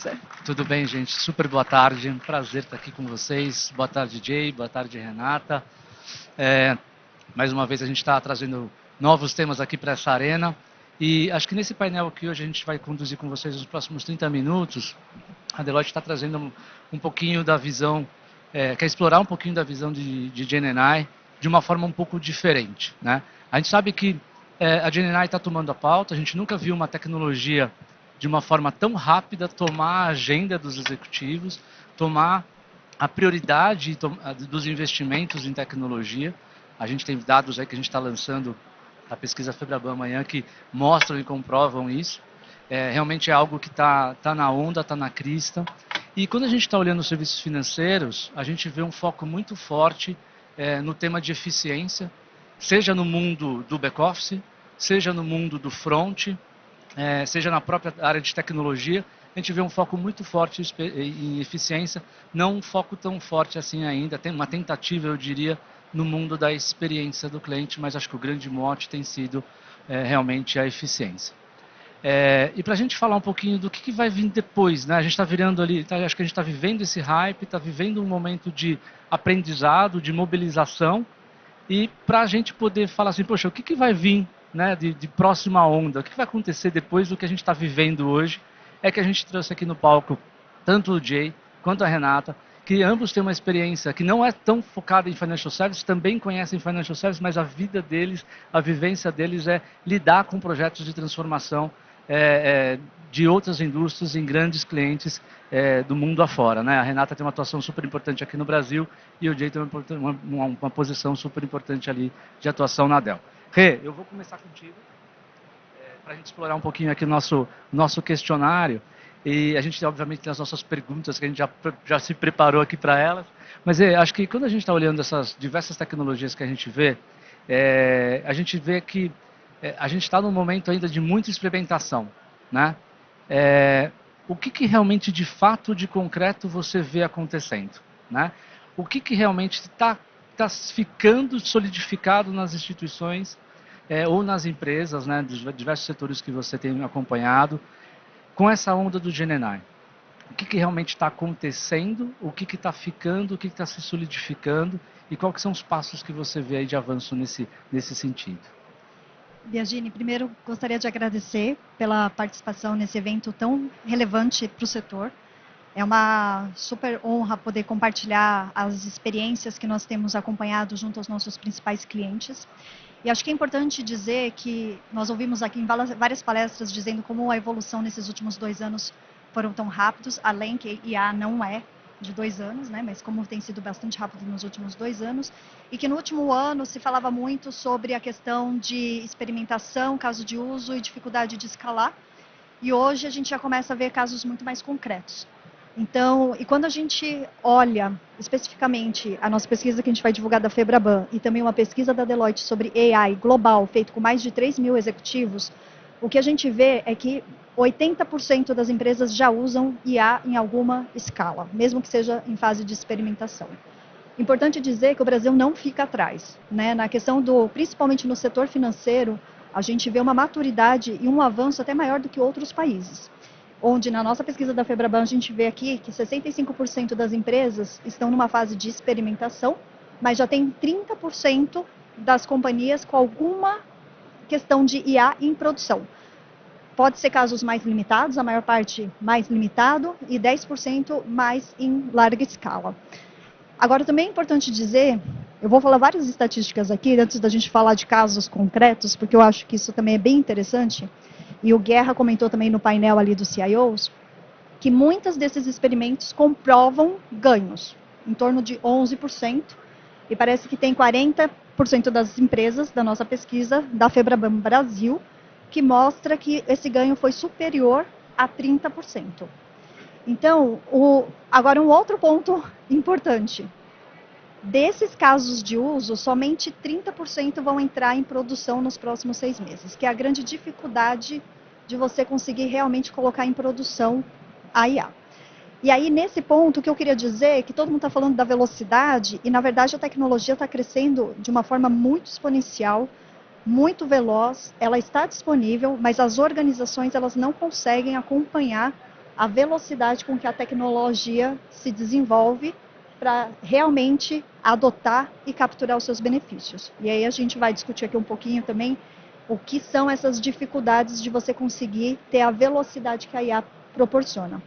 você? Tudo bem, gente? Super boa tarde. Um prazer estar aqui com vocês. Boa tarde, Jay. Boa tarde, Renata. Mais uma vez a gente está trazendo novos temas aqui para essa arena. E acho que nesse painel que hoje a gente vai conduzir com vocês nos próximos 30 minutos, a Deloitte está trazendo um pouquinho da visão, quer explorar um pouquinho da visão de GenAI de uma forma um pouco diferente, né? A gente sabe que a GenAI está tomando a pauta, a gente nunca viu uma tecnologia de uma forma tão rápida tomar a agenda dos executivos, tomar a prioridade dos investimentos em tecnologia. A gente tem dados aí que a gente está lançando a pesquisa Febraban amanhã que mostram e comprovam isso. Realmente é algo que está na onda, está na crista. E quando a gente está olhando os serviços financeiros, a gente vê um foco muito forte no tema de eficiência, seja no mundo do back-office, seja no mundo do front, seja na própria área de tecnologia. A gente vê um foco muito forte em eficiência, não um foco tão forte assim ainda, tem uma tentativa, eu diria, no mundo da experiência do cliente, mas acho que o grande mote tem sido realmente a eficiência. E para a gente falar um pouquinho do que vai vir depois, né? A gente está virando ali, acho que a gente está vivendo esse hype, está vivendo um momento de aprendizado, de mobilização, e para a gente poder falar assim, poxa, o que vai vir, né, de próxima onda, o que vai acontecer depois do que a gente está vivendo hoje, é que a gente trouxe aqui no palco tanto o Jay quanto a Renata, que ambos têm uma experiência que não é tão focada em financial services, também conhecem financial services, mas a vida deles, a vivência deles é lidar com projetos de transformação de outras indústrias em grandes clientes do mundo afora, né? A Renata tem uma atuação super importante aqui no Brasil e o Jay tem uma posição super importante ali de atuação na Dell. Rê, eu vou começar contigo para a gente explorar um pouquinho aqui o nosso questionário. E a gente, obviamente, tem as nossas perguntas que a gente já se preparou aqui para elas. Mas acho que quando a gente está olhando essas diversas tecnologias que a gente vê que a gente está num momento ainda de muita experimentação, né? O que realmente, de fato, de concreto, você vê acontecendo, né? O que realmente está ficando solidificado nas instituições ou nas empresas, né, dos diversos setores que você tem acompanhado, com essa onda do GenAI? O que realmente está acontecendo, o que está ficando, o que está se solidificando e quais são os passos que você vê aí de avanço nesse sentido? Biagini, primeiro gostaria de agradecer pela participação nesse evento tão relevante para o setor. É uma super honra poder compartilhar as experiências que nós temos acompanhado junto aos nossos principais clientes. E acho que é importante dizer que nós ouvimos aqui em várias palestras dizendo como a evolução nesses últimos 2 anos foram tão rápidos, além que IA não é de 2 anos, né, mas como tem sido bastante rápido nos últimos 2 anos, e que no último ano se falava muito sobre a questão de experimentação, caso de uso e dificuldade de escalar, e hoje a gente já começa a ver casos muito mais concretos. Então, e quando a gente olha especificamente a nossa pesquisa que a gente vai divulgar da Febraban e também uma pesquisa da Deloitte sobre AI global, feito com mais de 3.000 executivos, o que a gente vê é que 80% das empresas já usam IA em alguma escala, mesmo que seja em fase de experimentação. Importante dizer que o Brasil não fica atrás, né? Na questão principalmente no setor financeiro, a gente vê uma maturidade e um avanço até maior do que outros países, onde na nossa pesquisa da Febraban a gente vê aqui que 65% das empresas estão numa fase de experimentação, mas já tem 30% das companhias com alguma questão de IA em produção. Pode ser casos mais limitados, a maior parte mais limitado, e 10% mais em larga escala. Agora, também é importante dizer, eu vou falar várias estatísticas aqui, antes da gente falar de casos concretos, porque eu acho que isso também é bem interessante, e o Guerra comentou também no painel ali dos CIOs, que muitos desses experimentos comprovam ganhos, em torno de 11%, e parece que tem 40% das empresas da nossa pesquisa, da Febraban Brasil, que mostra que esse ganho foi superior a 30%. Então, agora um outro ponto importante. Desses casos de uso, somente 30% vão entrar em produção nos próximos 6 meses, que é a grande dificuldade de você conseguir realmente colocar em produção a IA. E aí, nesse ponto, o que eu queria dizer é que todo mundo está falando da velocidade, e na verdade a tecnologia está crescendo de uma forma muito exponencial, muito veloz, ela está disponível, mas as organizações elas não conseguem acompanhar a velocidade com que a tecnologia se desenvolve para realmente adotar e capturar os seus benefícios. E aí a gente vai discutir aqui um pouquinho também o que são essas dificuldades de você conseguir ter a velocidade que a IA proporciona.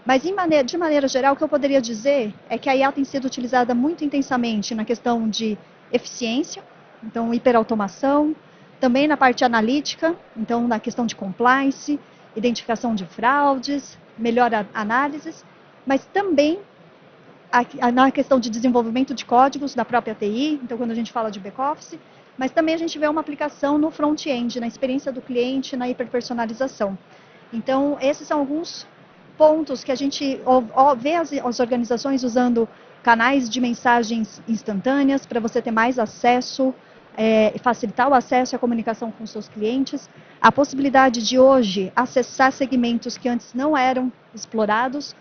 Mas de maneira geral, o que eu poderia dizer é que a IA tem sido utilizada muito intensamente na questão de eficiência, então hiperautomação, também na parte analítica, então na questão de compliance, identificação de fraudes, melhor análises, mas também na questão de desenvolvimento de códigos da própria TI, então quando a gente fala de back-office, mas também a gente vê uma aplicação no front-end, na experiência do cliente, na hiperpersonalização. Então, esses são alguns pontos que a gente vê as organizações usando canais de mensagens instantâneas para você ter mais acesso, facilitar o acesso e a comunicação com seus clientes, a possibilidade de hoje acessar segmentos que antes não eram explorados,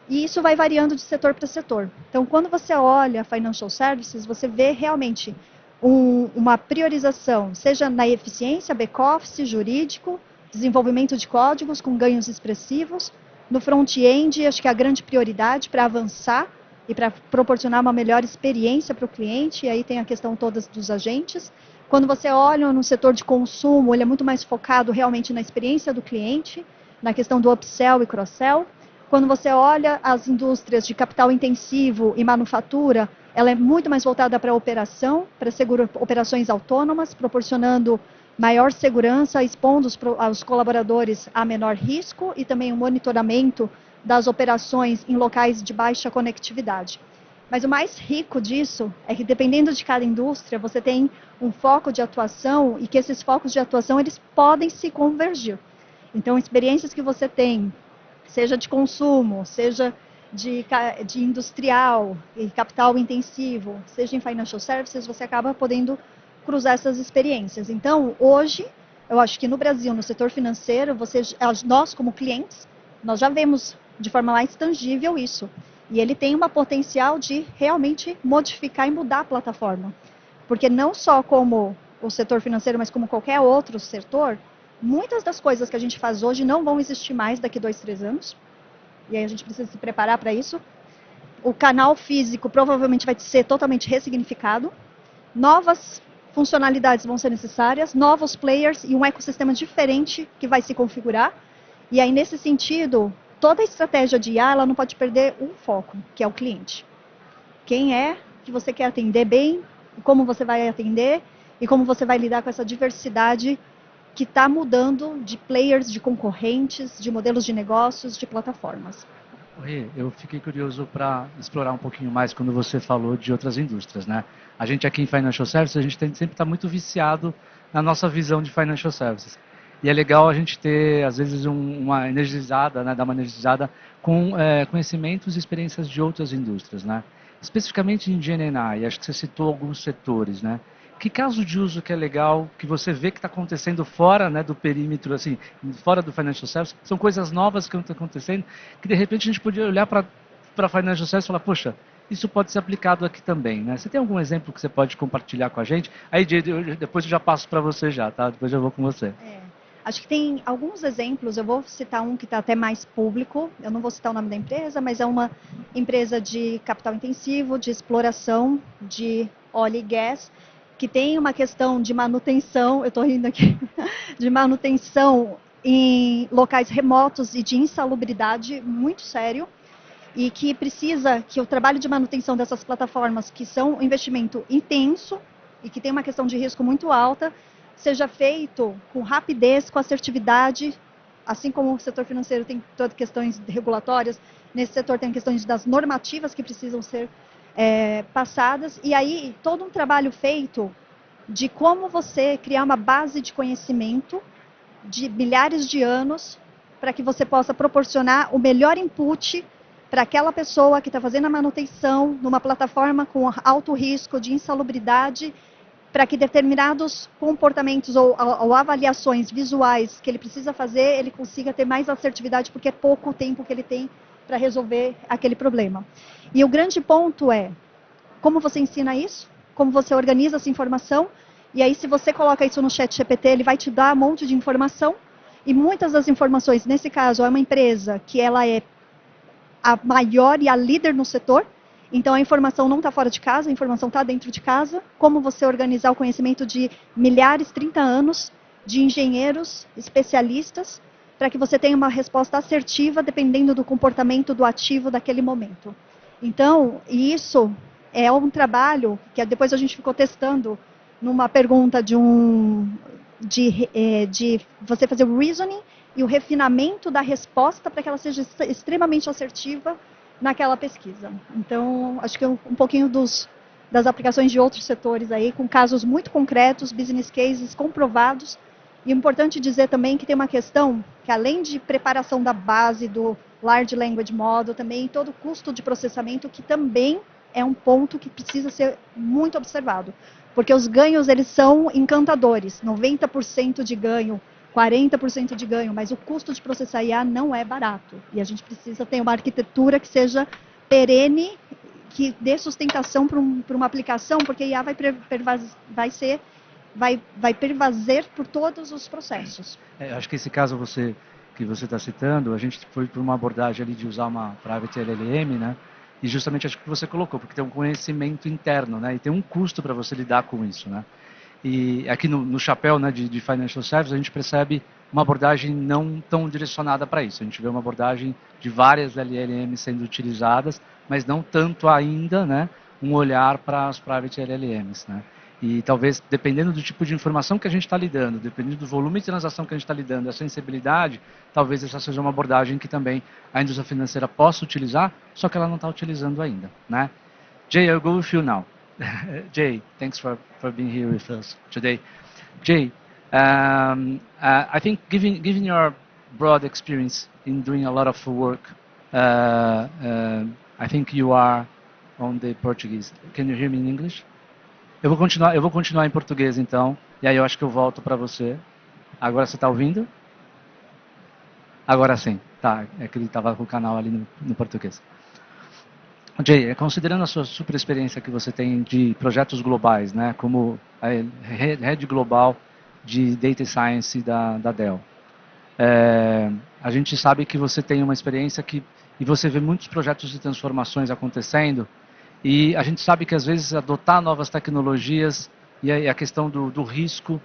e isso vai variando de setor para setor. Então, quando você olha Financial Services, você vê realmente uma priorização, seja na eficiência, back-office, jurídico, desenvolvimento de códigos com ganhos expressivos. No front-end, acho que é a grande prioridade para avançar e para proporcionar uma melhor experiência para o cliente, e aí tem a questão toda dos agentes. Quando você olha no setor de consumo, ele é muito mais focado realmente na experiência do cliente, na questão do upsell e cross-sell. Quando você olha as indústrias de capital intensivo e manufatura, ela é muito mais voltada para a operação, para operações autônomas, proporcionando maior segurança, expondo os colaboradores a menor risco e também o monitoramento das operações em locais de baixa conectividade. Mas o mais rico disso é que, dependendo de cada indústria, você tem um foco de atuação e que esses focos de atuação eles podem se convergir. Então, experiências que você tem, seja de consumo, seja de industrial e capital intensivo, seja em financial services, você acaba podendo cruzar essas experiências. Então, hoje, eu acho que no Brasil, no setor financeiro, nós como clientes, nós já vemos de forma mais tangível isso. E ele tem uma potencial de realmente modificar e mudar a plataforma. Porque não só como o setor financeiro, mas como qualquer outro setor, muitas das coisas que a gente faz hoje não vão existir mais daqui 2, 3 anos. E aí a gente precisa se preparar para isso. O canal físico provavelmente vai ser totalmente ressignificado. Novas funcionalidades vão ser necessárias, novos players e um ecossistema diferente que vai se configurar. E aí, nesse sentido, toda a estratégia de IA ela não pode perder um foco, que é o cliente. Quem é que você quer atender bem, como você vai atender e como você vai lidar com essa diversidade que está mudando de players, de concorrentes, de modelos de negócios, de plataformas. Rê, eu fiquei curioso para explorar um pouquinho mais quando você falou de outras indústrias, né? A gente aqui em Financial Services, a gente sempre está muito viciado na nossa visão de Financial Services. E é legal a gente ter, às vezes, uma energizada, né, dar uma energizada com conhecimentos e experiências de outras indústrias, né? Especificamente em GNI, acho que você citou alguns setores, né? Que caso de uso que é legal, que você vê que está acontecendo fora, né, do perímetro, assim, fora do Financial Services, são coisas novas que estão acontecendo, que de repente a gente podia olhar para Financial Services e falar, poxa, isso pode ser aplicado aqui também, né? Você tem algum exemplo que você pode compartilhar com a gente? Aí, depois eu já passo para você já, tá? Depois eu vou com você. Acho que tem alguns exemplos, eu vou citar um que está até mais público, eu não vou citar o nome da empresa, mas é uma empresa de capital intensivo, de exploração de óleo e gás, que tem uma questão de manutenção, eu estou rindo aqui, de manutenção em locais remotos e de insalubridade muito sério, e que precisa que o trabalho de manutenção dessas plataformas, que são um investimento intenso e que tem uma questão de risco muito alta, seja feito com rapidez, com assertividade, assim como o setor financeiro tem todas questões regulatórias, nesse setor tem questões das normativas que precisam ser passadas, e aí todo um trabalho feito de como você criar uma base de conhecimento de milhares de anos para que você possa proporcionar o melhor input para aquela pessoa que está fazendo a manutenção numa plataforma com alto risco de insalubridade, para que determinados comportamentos ou avaliações visuais que ele precisa fazer, ele consiga ter mais assertividade, porque é pouco tempo que ele tem para resolver aquele problema. E o grande ponto é como você ensina isso, como você organiza essa informação, e aí se você coloca isso no chat GPT, ele vai te dar um monte de informação, e muitas das informações, nesse caso, é uma empresa que ela é a maior e a líder no setor, então a informação não está fora de casa, a informação está dentro de casa. Como você organizar o conhecimento de milhares, 30 anos, de engenheiros, especialistas, para que você tenha uma resposta assertiva dependendo do comportamento do ativo daquele momento. Então, isso é um trabalho que depois a gente ficou testando numa pergunta de você fazer o reasoning e o refinamento da resposta para que ela seja extremamente assertiva naquela pesquisa. Então, acho que um pouquinho das aplicações de outros setores aí, com casos muito concretos, business cases comprovados. E é importante dizer também que tem uma questão que, além de preparação da base do Large Language Model, também todo o custo de processamento, que também é um ponto que precisa ser muito observado. Porque os ganhos, eles são encantadores, 90% de ganho, 40% de ganho, mas o custo de processar IA não é barato. E a gente precisa ter uma arquitetura que seja perene, que dê sustentação para uma aplicação, porque a IA vai pervazer por todos os processos. Acho que esse caso que você está citando, a gente foi por uma abordagem ali de usar uma Private LLM, né? E justamente acho que você colocou, porque tem um conhecimento interno, né? E tem um custo para você lidar com isso, né? E aqui no chapéu, né, de Financial Services, a gente percebe uma abordagem não tão direcionada para isso. A gente vê uma abordagem de várias LLMs sendo utilizadas, mas não tanto ainda, né, um olhar para as Private LLMs, né? E talvez, dependendo do tipo de informação que a gente está lidando, dependendo do volume de transação que a gente está lidando, a sensibilidade, talvez essa seja uma abordagem que também a indústria financeira possa utilizar, só que ela não está utilizando ainda, né? Jay, I'll go with you now. Jay, thanks for being here with us today. Jay, I think given your broad experience in doing a lot of work, I think you are on the Portuguese. Can you hear me in English? Eu vou continuar em português então, e aí eu acho que eu volto para você. Agora você está ouvindo? Agora sim, tá. É que ele estava com o canal ali no português. Jay, considerando a sua super experiência que você tem de projetos globais, né, como a Head Global de Data Science da Dell, a gente sabe que você tem uma experiência e você vê muitos projetos de transformações acontecendo, e a gente sabe que às vezes adotar novas tecnologias e a questão do risco,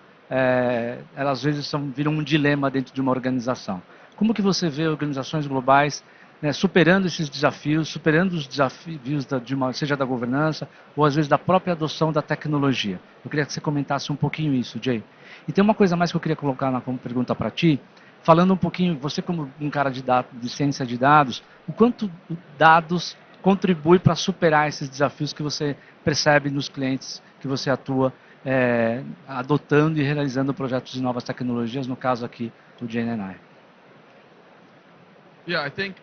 elas às vezes viram um dilema dentro de uma organização. Como que você vê organizações globais, né, superando esses desafios, superando os desafios seja da governança ou às vezes da própria adoção da tecnologia? Eu queria que você comentasse um pouquinho isso, Jay. E tem uma coisa mais que eu queria colocar como pergunta para ti, falando um pouquinho, você como um cara de ciência de dados, o quanto dados contribui para superar esses desafios que você percebe nos clientes que você atua, adotando e realizando projetos de novas tecnologias, no caso aqui do GNI. Yeah, I think,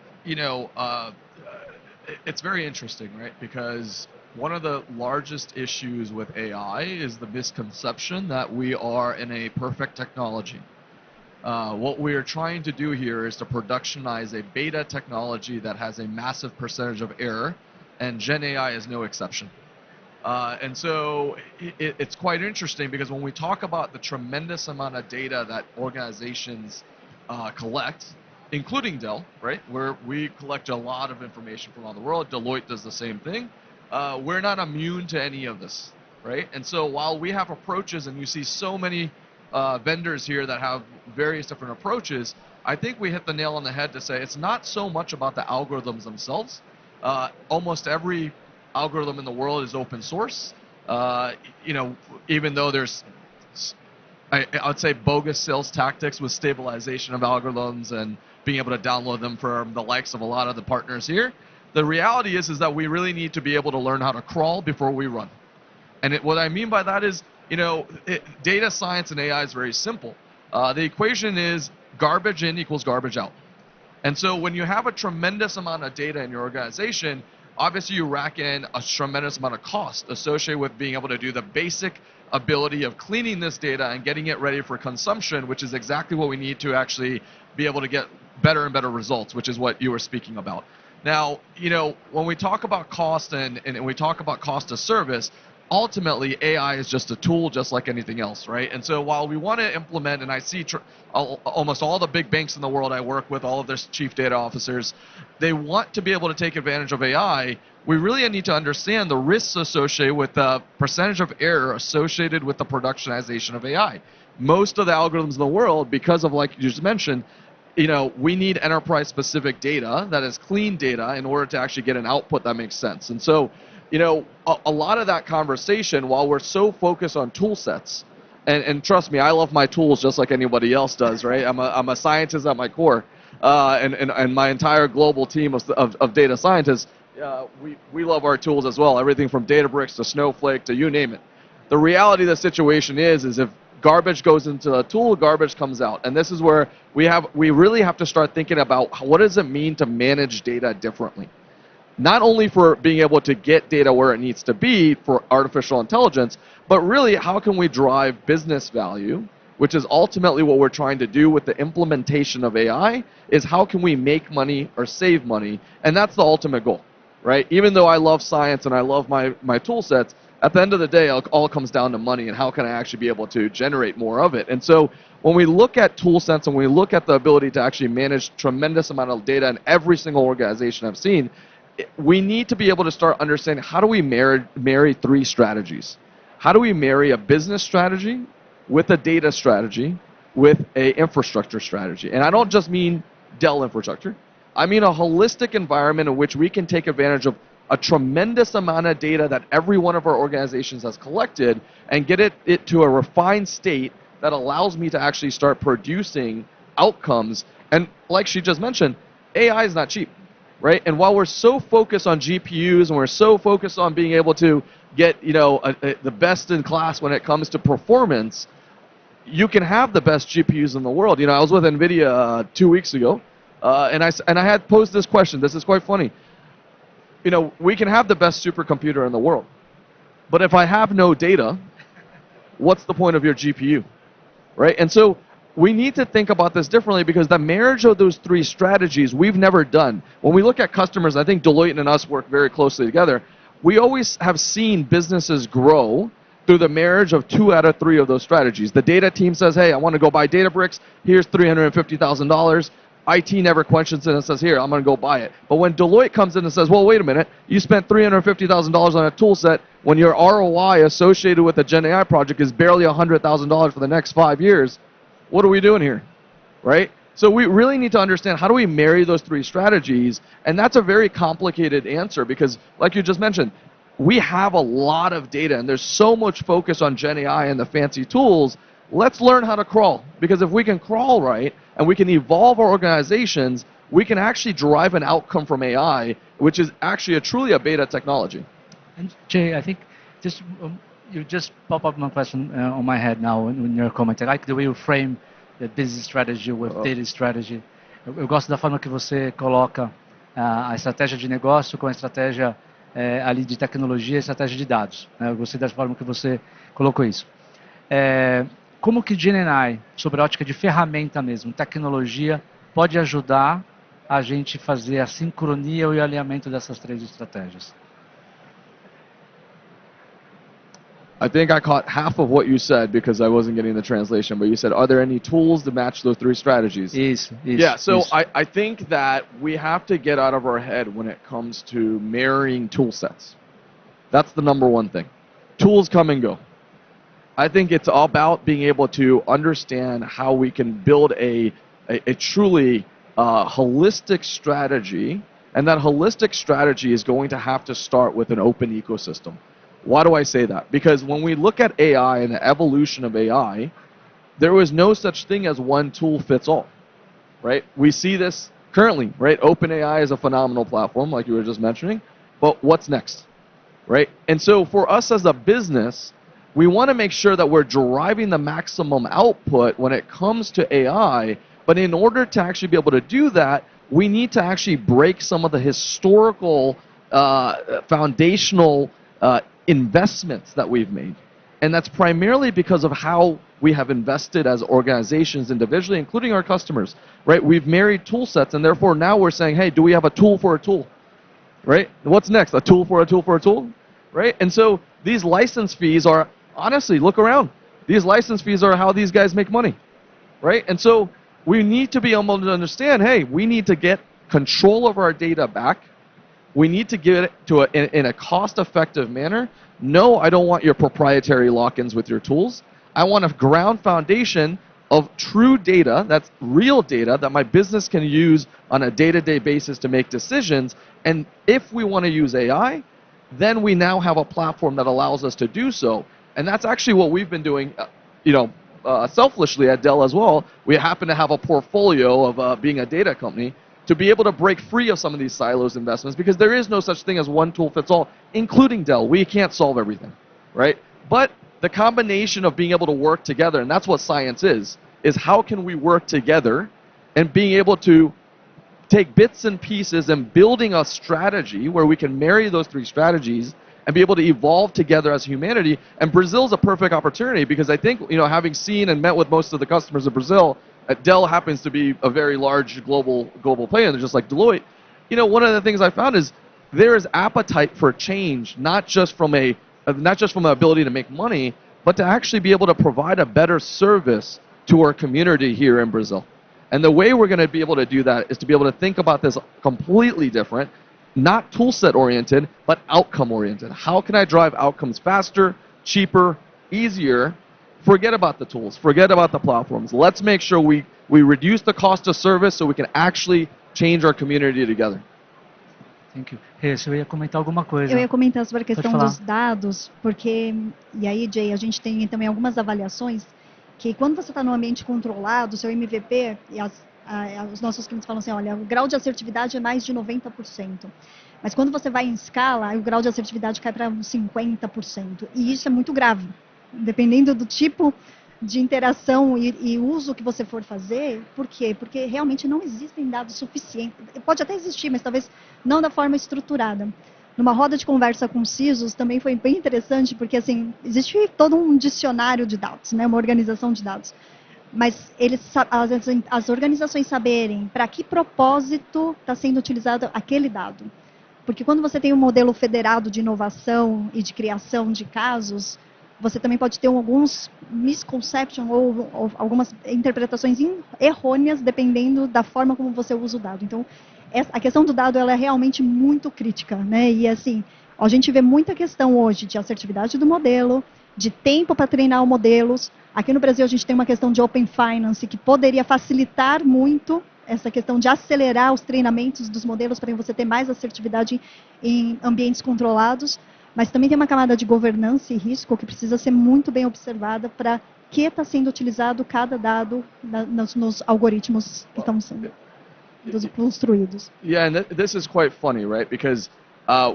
it's very interesting, right? Because one of the largest issues with AI is the misconception that we are in a perfect technology. What we're trying to do here is to productionize a beta technology that has a massive percentage of error, and Gen AI is no exception. And so it's quite interesting because when we talk about the tremendous amount of data that organizations collect, including Dell, right, where we collect a lot of information from around the world, Deloitte does the same thing, we're not immune to any of this, right? And so while we have approaches, and you see so many vendors here that have various different approaches, I think we hit the nail on the head to say it's not so much about the algorithms themselves. Almost every algorithm in the world is open source. Even though there's, I would say, bogus sales tactics with stabilization of algorithms and being able to download them from the likes of a lot of the partners here, the reality is that we really need to be able to learn how to crawl before we run. And what I mean by that is, data science and AI is very simple. The equation is garbage in equals garbage out. And so when you have a tremendous amount of data in your organization, obviously you rack in a tremendous amount of cost associated with being able to do the basic ability of cleaning this data and getting it ready for consumption, which is exactly what we need to actually be able to get better and better results, which is what you were speaking about. Now, when we talk about cost and we talk about cost of service, ultimately AI is just a tool just like anything else, right? And so while we want to implement, and I see almost all the big banks in the world I work with, all of their chief data officers, they want to be able to take advantage of AI. We really need to understand the risks associated with the percentage of error associated with the productionization of AI. Most of the algorithms in the world, because of, like you just mentioned, we need enterprise-specific data that is clean data in order to actually get an output that makes sense. And so, a lot of that conversation, while we're so focused on tool sets, and trust me, I love my tools just like anybody else does, right? I'm a scientist at my core, and my entire global team of data scientists, we love our tools as well. Everything from Databricks to Snowflake to you name it. The reality of the situation is if garbage goes into a tool, garbage comes out. And this is where we really have to start thinking about what does it mean to manage data differently. Not only for being able to get data where it needs to be for artificial intelligence, but really how can we drive business value, which is ultimately what we're trying to do with the implementation of AI, is how can we make money or save money, and that's the ultimate goal, right? Even though I love science and I love my tool sets, at the end of the day, it all comes down to money and how can I actually be able to generate more of it. And so when we look at tool sets and we look at the ability to actually manage tremendous amount of data in every single organization I've seen, we need to be able to start understanding how do we marry three strategies. How do we marry a business strategy with a data strategy with an infrastructure strategy? And I don't just mean Dell infrastructure. I mean a holistic environment in which we can take advantage of a tremendous amount of data that every one of our organizations has collected and get it to a refined state that allows me to actually start producing outcomes. And like she just mentioned, AI is not cheap, right? And while we're so focused on GPUs and we're so focused on being able to get the best in class when it comes to performance, you can have the best GPUs in the world. I was with NVIDIA 2 weeks ago, and I had posed this question. This is quite funny. We can have the best supercomputer in the world, but if I have no data, what's the point of your GPU, right? And so we need to think about this differently because the marriage of those three strategies we've never done. When we look at customers, I think Deloitte and us work very closely together. We always have seen businesses grow through the marriage of 2 out of 3 of those strategies. The data team says, hey, I want to go buy Databricks. Here's $350,000. IT never questions it and says, here, I'm going to go buy it. But when Deloitte comes in and says, well, wait a minute, you spent $350,000 on a tool set when your ROI associated with a Gen AI project is barely $100,000 for the next 5 years, what are we doing here, right? So we really need to understand how do we marry those three strategies, and that's a very complicated answer because, like you just mentioned, we have a lot of data, and there's so much focus on Gen AI and the fancy tools. Let's learn how to crawl, because if we can crawl right and we can evolve our organizations, we can actually derive an outcome from AI, which is actually truly a beta technology. And Jay, I think you just pop up my question on my head now in your comment. I like the way you frame the business strategy with data strategy. Eu gosto da forma que você coloca a estratégia de negócio com a estratégia ali de tecnologia e estratégia de dados. Eu gostei da forma que você colocou isso. Como que GenAI, sobre a ótica de ferramenta mesmo, tecnologia, pode ajudar a gente fazer a sincronia e o alinhamento dessas três estratégias? I think I caught half of what you said because I wasn't getting the translation, but you said, are there any tools to match those three strategies? Isso. Yeah, so isso. I think that we have to get out of our head when it comes to marrying tool sets. That's the number one thing. Tools come and go. I think it's all about being able to understand how we can build a truly holistic strategy, and that holistic strategy is going to have to start with an open ecosystem. Why do I say that? Because when we look at AI and the evolution of AI, there was no such thing as one tool fits all, right? We see this currently, right? OpenAI is a phenomenal platform, like you were just mentioning, but what's next, right? And so for us as a business, we want to make sure that we're deriving the maximum output when it comes to AI, but in order to actually be able to do that, we need to actually break some of the historical foundational investments that we've made. And that's primarily because of how we have invested as organizations individually, including our customers, right? We've married tool sets, and therefore now we're saying, hey, do we have a tool for a tool, right? What's next? A tool for a tool for a tool, right? And so these license fees are, honestly, look around. These license fees are how these guys make money, right? And so we need to be able to understand, hey, we need to get control of our data back. We need to get it to in a cost-effective manner. No, I don't want your proprietary lock-ins with your tools. I want a ground foundation of true data, that's real data, that my business can use on a day-to-day basis to make decisions. And if we want to use AI, then we now have a platform that allows us to do so. And that's actually what we've been doing, selfishly at Dell as well. We happen to have a portfolio of being a data company to be able to break free of some of these silos investments, because there is no such thing as one tool fits all, including Dell. We can't solve everything, right? But the combination of being able to work together, and that's what science is how can we work together and being able to take bits and pieces and building a strategy where we can marry those three strategies and be able to evolve together as humanity. And Brazil's a perfect opportunity, because I think, having seen and met with most of the customers of Brazil, Dell happens to be a very large global player, just like Deloitte. One of the things I found is there is appetite for change, not just from an ability to make money, but to actually be able to provide a better service to our community here in Brazil. And the way we're going to be able to do that is to be able to think about this completely different, not toolset oriented, but outcome oriented. How can I drive outcomes faster, cheaper, easier? Forget about the tools, forget about the platforms. Let's make sure we reduce the cost of service so we can actually change our community together. Thank you. Eu ia comentar alguma coisa. Eu ia comentar sobre a questão falar. dos dados, porque, e aí, Jay, a gente tem também algumas avaliações que quando você está num ambiente controlado, o seu MVP, e os nossos clientes falam assim, olha, o grau de assertividade é mais de 90%. Mas quando você vai em escala, o grau de assertividade cai para uns 50%. E isso é muito grave. Dependendo do tipo de interação e uso que você for fazer. Por quê? Porque realmente não existem dados suficientes. Pode até existir, mas talvez não da forma estruturada. Numa roda de conversa com CISOs também foi bem interessante, porque assim, existe todo um dicionário de dados, né? Uma organização de dados. Mas as organizações saberem para que propósito está sendo utilizado aquele dado. Porque quando você tem um modelo federado de inovação e de criação de casos, você também pode ter alguns misconceptions ou algumas interpretações errôneas dependendo da forma como você usa o dado. Então, a questão do dado ela é realmente muito crítica, né? E assim, a gente vê muita questão hoje de assertividade do modelo, de tempo para treinar os modelos. Aqui no Brasil a gente tem uma questão de Open Finance que poderia facilitar muito essa questão de acelerar os treinamentos dos modelos para você ter mais assertividade em ambientes controlados. Mas também tem uma camada de governança e risco que precisa ser muito bem observada para que está sendo utilizado cada dado nos algoritmos que estão sendo construídos. Yeah, and this is quite funny, right? Because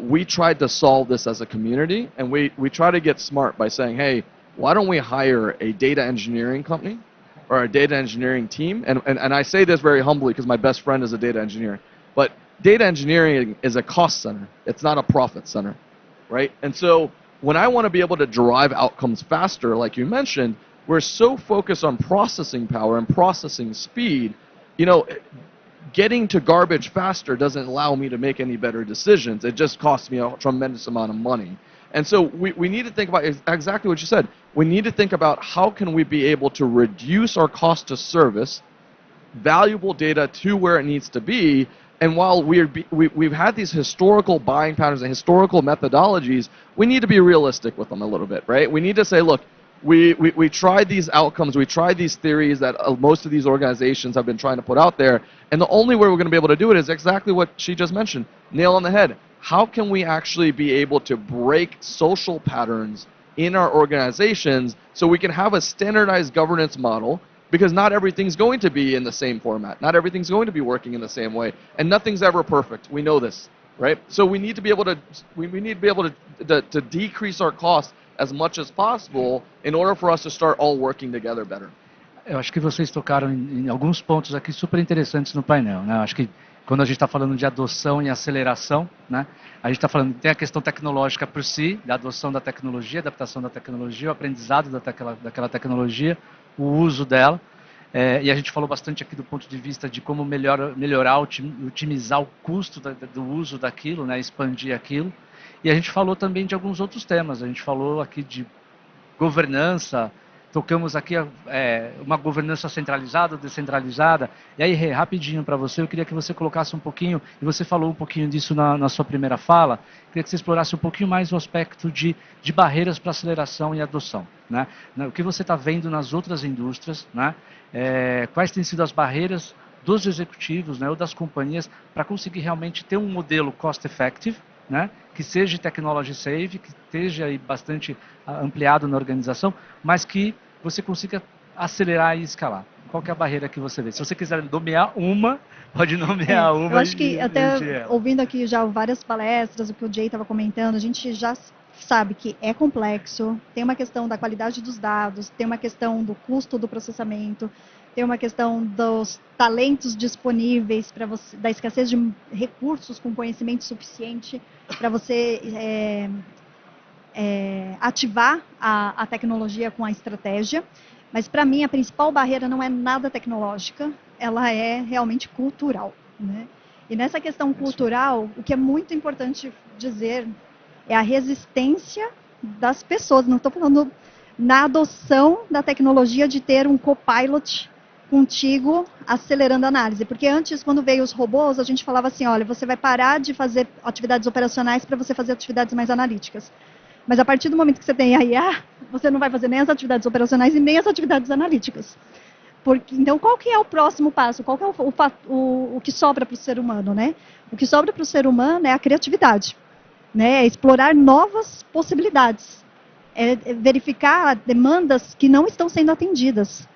we tried to solve this as a community, and we try to get smart by saying, hey, why don't we hire a data engineering company or a data engineering team? And I say this very humbly because my best friend is a data engineer. But data engineering is a cost center. It's not a profit center. Right? And so when I want to be able to derive outcomes faster, like you mentioned, we're so focused on processing power and processing speed, getting to garbage faster doesn't allow me to make any better decisions. It just costs me a tremendous amount of money. And so we need to think about exactly what you said. We need to think about how can we be able to reduce our cost of service, valuable data to where it needs to be. And while we've had these historical buying patterns and historical methodologies, we need to be realistic with them a little bit, right? We need to say, look, we tried these outcomes, we tried these theories that most of these organizations have been trying to put out there, and the only way we're going to be able to do it is exactly what she just mentioned, nail on the head. How can we actually be able to break social patterns in our organizations so we can have a standardized governance model? Because not everything's going to be in the same format. Not everything's going to be working in the same way. And nothing's ever perfect. We know this, right? So we need to be able to decrease our costs as much as possible in order for us to start all working together better. Eu acho que vocês tocaram em alguns pontos aqui super interessantes no painel, né? Eu acho que quando a gente está falando de adoção e aceleração, né? A gente está falando, tem a questão tecnológica por si, da adoção da tecnologia, adaptação da tecnologia, o aprendizado daquela tecnologia, o uso dela, e a gente falou bastante aqui do ponto de vista de como melhorar, otimizar o custo do uso daquilo, né, expandir aquilo, E a gente falou também de alguns outros temas. A gente falou aqui de governança, tocamos aqui uma governança centralizada, descentralizada. E aí, Rê, rapidinho para você, eu queria que você colocasse um pouquinho, e você falou um pouquinho disso na sua primeira fala, queria que você explorasse um pouquinho mais o aspecto de barreiras para aceleração e adoção. Né? O que você está vendo nas outras indústrias, né? Quais têm sido as barreiras dos executivos, né, ou das companhias para conseguir realmente ter um modelo cost-effective, né, que seja technology save, que esteja aí bastante ampliado na organização, mas que você consiga acelerar e escalar. Qual que é a barreira que você vê? Se você quiser nomear uma, pode nomear uma. Eu acho que até ouvindo aqui já várias palestras, o que o Jay estava comentando, a gente já sabe que é complexo, tem uma questão da qualidade dos dados, tem uma questão do custo do processamento, tem uma questão dos talentos disponíveis para você, da escassez de recursos com conhecimento suficiente para você ativar a tecnologia com a estratégia. Mas para mim a principal barreira não é nada tecnológica, ela é realmente cultural, né? E nessa questão cultural, o que é muito importante dizer é a resistência das pessoas. Não estou falando na adoção da tecnologia de ter um copilot contigo acelerando a análise. Porque antes, quando veio os robôs, a gente falava assim, olha, você vai parar de fazer atividades operacionais para você fazer atividades mais analíticas. Mas a partir do momento que você tem a IA, você não vai fazer nem as atividades operacionais e nem as atividades analíticas. Então, qual que é o próximo passo? Qual que é o que sobra para o ser humano, né? O que sobra para o ser humano é a criatividade, né? É explorar novas possibilidades, é verificar demandas que não estão sendo atendidas,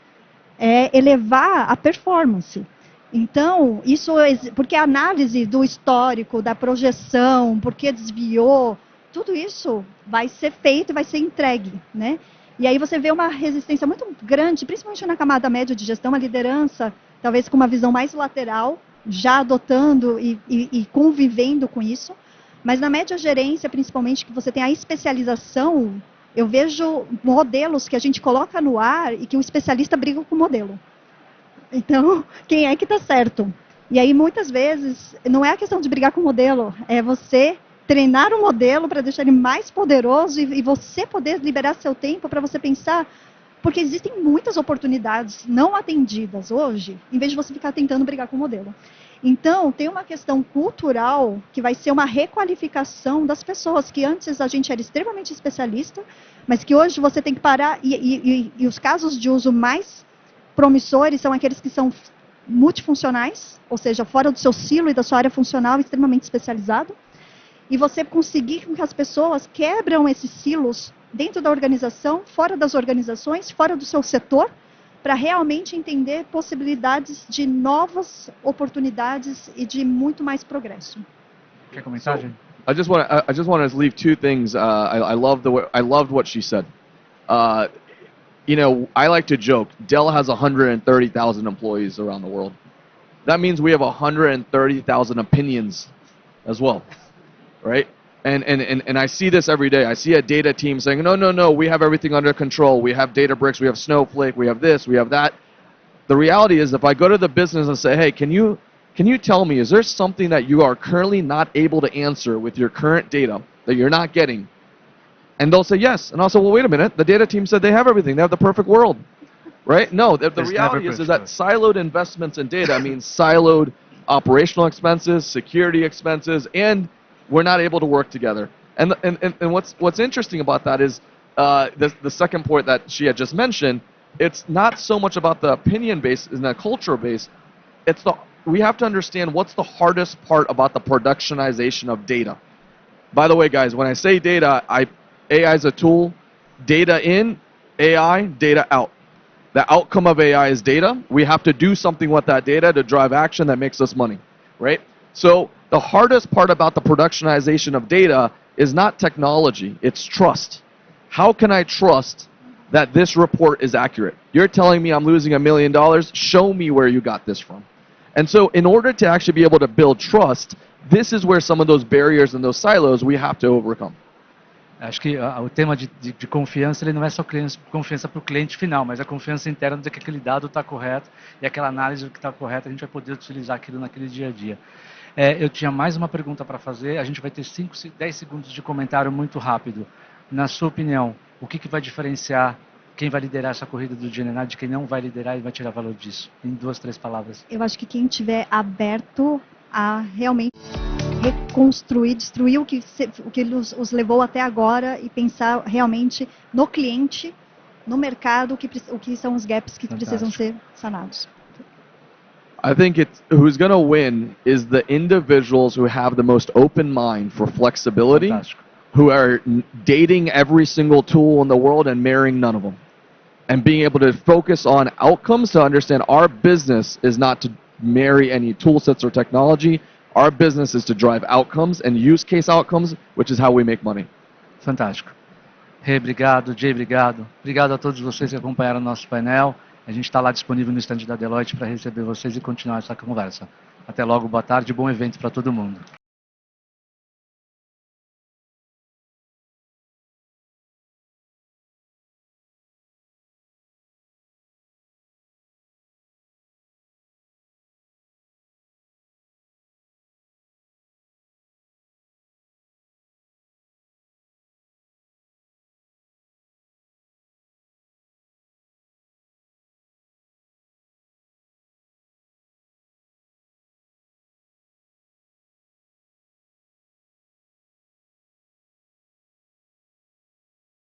é elevar a performance. Então, porque a análise do histórico, da projeção, porque desviou, tudo isso vai ser feito e vai ser entregue, né? E aí você vê uma resistência muito grande, principalmente na camada média de gestão, a liderança, talvez com uma visão mais lateral, já adotando e convivendo com isso. Mas na média gerência, principalmente, que você tem a especialização, eu vejo modelos que a gente coloca no ar e que o especialista briga com o modelo. Então, quem é que está certo? E aí, muitas vezes, não é a questão de brigar com o modelo, é você treinar o modelo para deixar ele mais poderoso e você poder liberar seu tempo para você pensar, porque existem muitas oportunidades não atendidas hoje, em vez de você ficar tentando brigar com o modelo. Então, tem uma questão cultural que vai ser uma requalificação das pessoas, que antes a gente era extremamente especialista, mas que hoje você tem que parar, e os casos de uso mais promissores são aqueles que são multifuncionais, ou seja, fora do seu silo e da sua área funcional, extremamente especializado, e você conseguir com que as pessoas quebram esses silos dentro da organização, fora das organizações, fora do seu setor, para realmente entender possibilidades de novas oportunidades e de muito mais progresso. Quer comentar, gente? I just want to leave two things. I loved what she said. You know, I like to joke. Dell has 130,000 employees around the world. That means we have 130,000 opinions as well, right? And I see this every day. I see a data team saying, no, we have everything under control. We have Databricks, we have Snowflake, we have this, we have that. The reality is, if I go to the business and say, hey, can you tell me, is there something that you are currently not able to answer with your current data that you're not getting? And they'll say yes. And I'll say, well, wait a minute. The data team said they have everything. They have the perfect world, right? No, the reality is that siloed investments in data means siloed operational expenses, security expenses, and we're not able to work together. And what's interesting about that is the second point that she had just mentioned. It's not so much about the opinion base and the cultural base. We have to understand what's the hardest part about the productionization of data. By the way, guys, when I say data, AI is a tool. Data in, AI, data out. The outcome of AI is data. We have to do something with that data to drive action that makes us money, right? So the hardest part about the productionization of data is not technology, it's trust. How can I trust that this report is accurate? You're telling me I'm losing $1 million, show me where you got this from. And so in order to actually be able to build trust, this is where some of those barriers and those silos we have to overcome. Acho que o tema de confiança, ele não é só confiança para o cliente final, mas a confiança interna de que aquele dado está correto e aquela análise do que está correto, a gente vai poder utilizar aquilo naquele dia a dia. Eu tinha mais uma pergunta para fazer, a gente vai ter 10 segundos de comentário muito rápido. Na sua opinião, o que vai diferenciar quem vai liderar essa corrida do GNA de quem não vai liderar e vai tirar valor disso? Em 2, 3 palavras. Eu acho que quem estiver aberto a realmente reconstruir, destruir o que os levou até agora e pensar realmente no cliente, no mercado, o que são os gaps que precisam ser sanados. I think who's going to win is the individuals who have the most open mind for flexibility, Fantástico. who are dating every single tool in the world and marrying none of them. And being able to focus on outcomes to understand our business is not to marry any tool sets or technology. Our business is to drive outcomes and use case outcomes, which is how we make money. Fantástico. Rê, obrigado. Jay, obrigado. Obrigado a todos vocês que acompanharam o nosso painel. A gente está lá disponível no stand da Deloitte para receber vocês e continuar essa conversa. Até logo, boa tarde, bom evento para todo mundo.